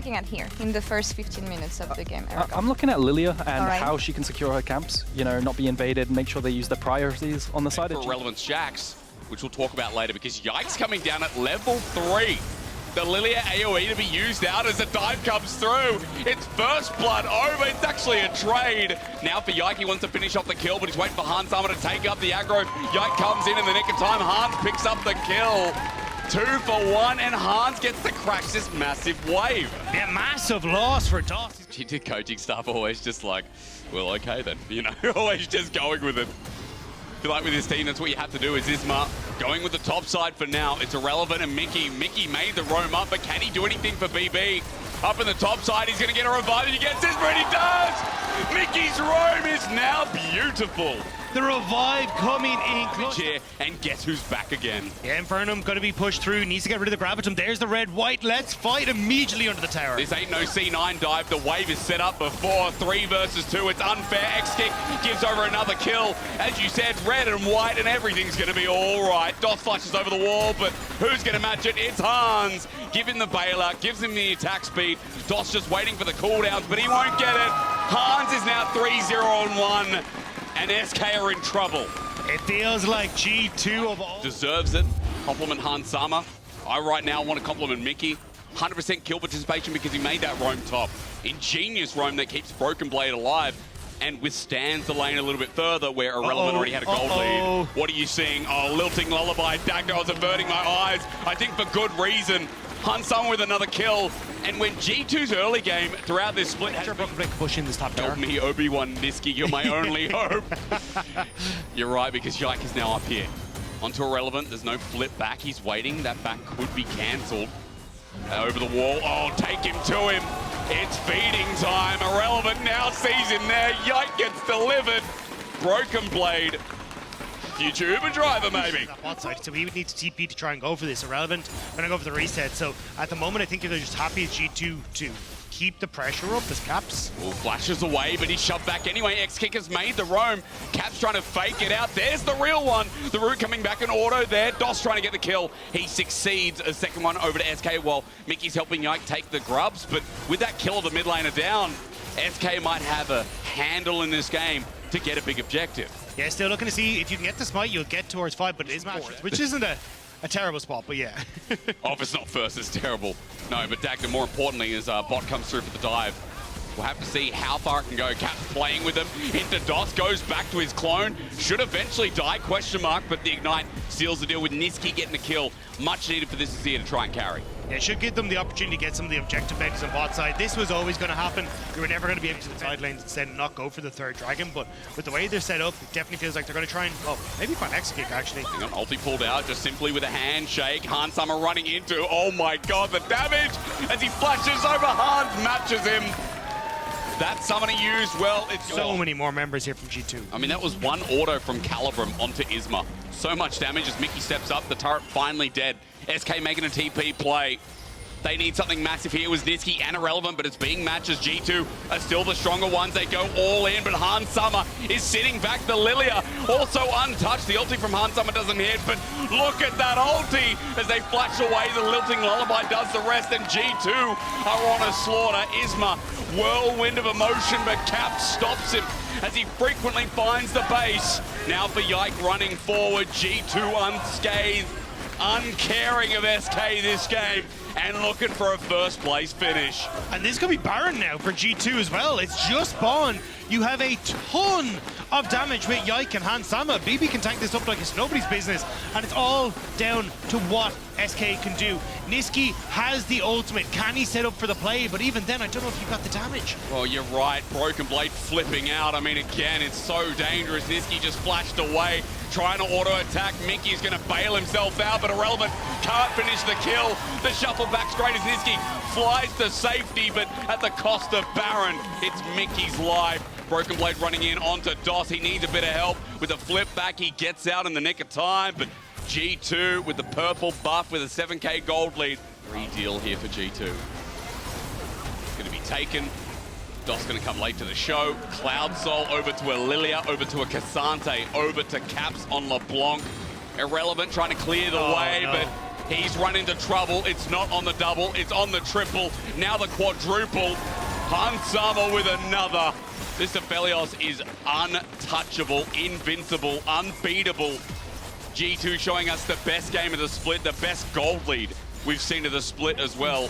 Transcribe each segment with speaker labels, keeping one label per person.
Speaker 1: looking at here in the first 15 minutes of the game, Erica?
Speaker 2: I'm looking at Lillia and
Speaker 1: right.
Speaker 2: how she can secure her camps, you know, not be invaded, make sure they use their priorities on the side of
Speaker 3: for Relevance Jax, which we'll talk about later, because Yike's coming down at level 3. The Lillia AoE to be used out as a dive comes through. It's first blood over. It's actually a trade. Now for Yike, he wants to finish off the kill, but he's waiting for Hans Sama to take up the aggro. Yike comes in the nick of time. Hans picks up the kill. 2 for 1, and Hans gets to crash this massive wave.
Speaker 4: Yeah, massive loss for DOS.
Speaker 3: She did coaching stuff, always just like, well, okay then, you know, always just going with it. I feel like with this team, that's what you have to do is Isma going with the top side for now. It's irrelevant, and Miky made the roam up, but can he do anything for BB? Up in the top side, he's gonna get a revive, and he gets Isma, and he does! Miky's roam is now beautiful.
Speaker 4: The revive coming in close.
Speaker 3: Here, and guess who's back again?
Speaker 4: Yeah, Infernum going to be pushed through, needs to get rid of the Gravitum. There's the red-white, let's fight immediately under the tower.
Speaker 3: This ain't no C9 dive, the wave is set up before, 3 versus 2, it's unfair. Exakick gives over another kill. As you said, red and white, and everything's gonna be all right. DOS flashes over the wall, but who's gonna match it? It's Hans. Give him the bailout, gives him the attack speed. DOS just waiting for the cooldowns, but he won't get it. Hans is now 3-0 on 1. And SK are in trouble.
Speaker 4: It feels like G2 of all.
Speaker 3: Deserves it. Compliment Hans Sama. I right now want to compliment Miky. 100% kill participation because he made that roam top. Ingenious roam that keeps Broken Blade alive and withstands the lane a little bit further where Irrelevant already had a gold lead. What are you seeing? Oh, Lilting Lullaby. Dagda was averting my eyes. I think for good reason. Hans Sama with another kill. And when G2's early game throughout this split has
Speaker 4: Broken Blade push in this top tower.
Speaker 3: Help me, Obi-Wan Nisqy, you're my only hope. You're right, because Yike is now up here. Onto Irrelevant, there's no flip back, he's waiting. That back could be cancelled. Over the wall, oh, take him to him. It's feeding time. Irrelevant now sees him there. Yike gets delivered. Broken Blade. Future Uber driver, maybe.
Speaker 4: Bot side, so he would need to TP to try and go for this. Irrelevant, gonna go for the reset. So at the moment, I think they're just happy as G2 to keep the pressure up as Caps.
Speaker 3: Well, flashes away, but he's shoved back anyway. Exakick has made the roam. Caps trying to fake it out. There's the real one. The root coming back in auto there. DOS trying to get the kill. He succeeds. A second one over to SK while Miky's helping Yike take the grubs. But with that kill of the mid laner down, SK might have a handle in this game to get a big objective.
Speaker 4: Yeah, still looking to see if you can get the smite, you'll get towards 5, but it is fourth, which isn't a terrible spot, but yeah.
Speaker 3: Oh, if it's not first, it's terrible. No, but Dagda, more importantly, as bot comes through for the dive. We'll have to see how far it can go. Caps playing with him. Into DOS, goes back to his clone. Should eventually die, question mark, but the Ignite seals the deal with Nisqy getting the kill. Much needed for this Azir to try and carry.
Speaker 4: Yeah, it should give them the opportunity to get some of the objective megas on bot side. This was always going to happen. You were never going to be able to the side lanes instead and not go for the third dragon, but with the way they're set up, it definitely feels like they're going to try and, oh, maybe find Exakick actually.
Speaker 3: Hang on, ulti pulled out just simply with a handshake. Hans Sama running into, oh my god, the damage as he flashes over Hans, matches him. That summoner used, well, it's
Speaker 4: so many more members here from G2.
Speaker 3: I mean, that was one auto from Calibrum onto Isma. So much damage as Miky steps up, the turret finally dead. SK making a TP play. They need something massive here with Nisqy and Irrelevant, but it's being matched as G2 are still the stronger ones. They go all in, but Hans Sama is sitting back. The Lillia also untouched. The ulti from Hans Sama doesn't hit, but look at that ulti as they flash away. The Lilting Lullaby does the rest, and G2 are on a slaughter. Isma, whirlwind of emotion, but Cap stops him as he frequently finds the base. Now for Yike running forward, G2 unscathed, uncaring of SK this game, and looking for a first place finish.
Speaker 4: And this could be Baron now for G2 as well. It's just spawned. You have a ton of damage with Yike and Hans Sama. BB can tank this up like it's nobody's business, and it's all down to what SK can do. Nisqy has the ultimate. Can he set up for the play? But even then, I don't know if you got the damage.
Speaker 3: Well, you're right. Broken Blade flipping out. I mean, again, it's so dangerous. Nisqy just flashed away, trying to auto-attack. Miky's going to bail himself out, but Irrelevant can't finish the kill. The shuffle back straight as Nisqy flies to safety, but at the cost of Baron. It's Miky's life. Broken Blade running in onto DOS. He needs a bit of help with a flip back. He gets out in the nick of time, but G2 with the purple buff with a 7k gold lead. Free deal here for G2. Going to be taken. DOS going to come late to the show. Cloud Soul over to a Lillia, over to a Ksante, over to Caps on LeBlanc. Irrelevant trying to clear the way, but He's run into trouble. It's not on the double, it's on the triple. Now the quadruple. Hansama with another. This Aphelios is untouchable, invincible, unbeatable. G2 showing us the best game of the split, the best gold lead we've seen of the split as well.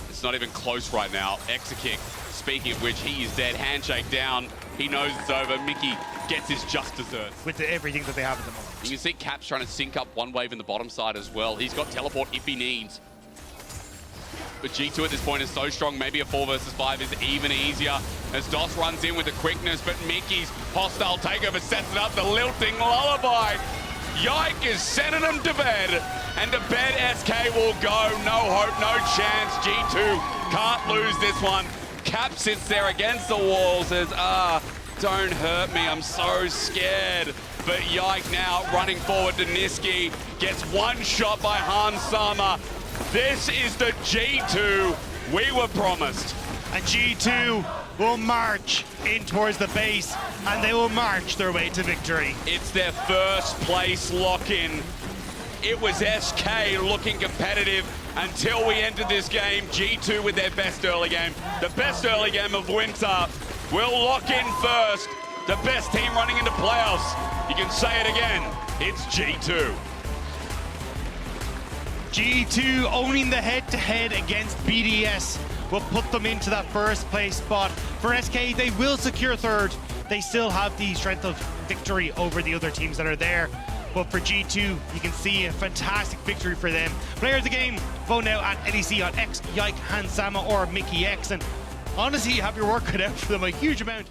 Speaker 3: It's not even close right now. Exakick, speaking of which, he is dead. Handshake down. He knows it's over. Mickey gets his just desserts.
Speaker 4: With everything that they have at the moment.
Speaker 3: You can see Caps trying to sync up one wave in the bottom side as well. He's got teleport if he needs. But G2 at this point is so strong, maybe a 4 versus 5 is even easier. As DOS runs in with the quickness, but Mickey's hostile takeover sets it up, the lilting lullaby. Yike is sending him to bed. And to bed SK will go. No hope, no chance. G2 can't lose this one. Cap sits there against the wall, says, don't hurt me, I'm so scared. But Yike now running forward to Nisqy, gets one shot by Hansama. This is the G2 we were promised.
Speaker 4: And G2 will march in towards the base, and they will march their way to victory.
Speaker 3: It's their first place lock-in. It was SK looking competitive until we entered this game. G2 with their best early game. The best early game of winter. We'll lock in first. The best team running into playoffs. You can say it again. It's G2.
Speaker 4: G2 owning the head-to-head against BDS will put them into that first place spot. For SK, they will secure third. They still have the strength of victory over the other teams that are there. But for G2, you can see a fantastic victory for them. Player of the game, vote now at LEC on X, Yike, Hansama, or MikyX. And honestly, you have your work cut out for them a huge amount.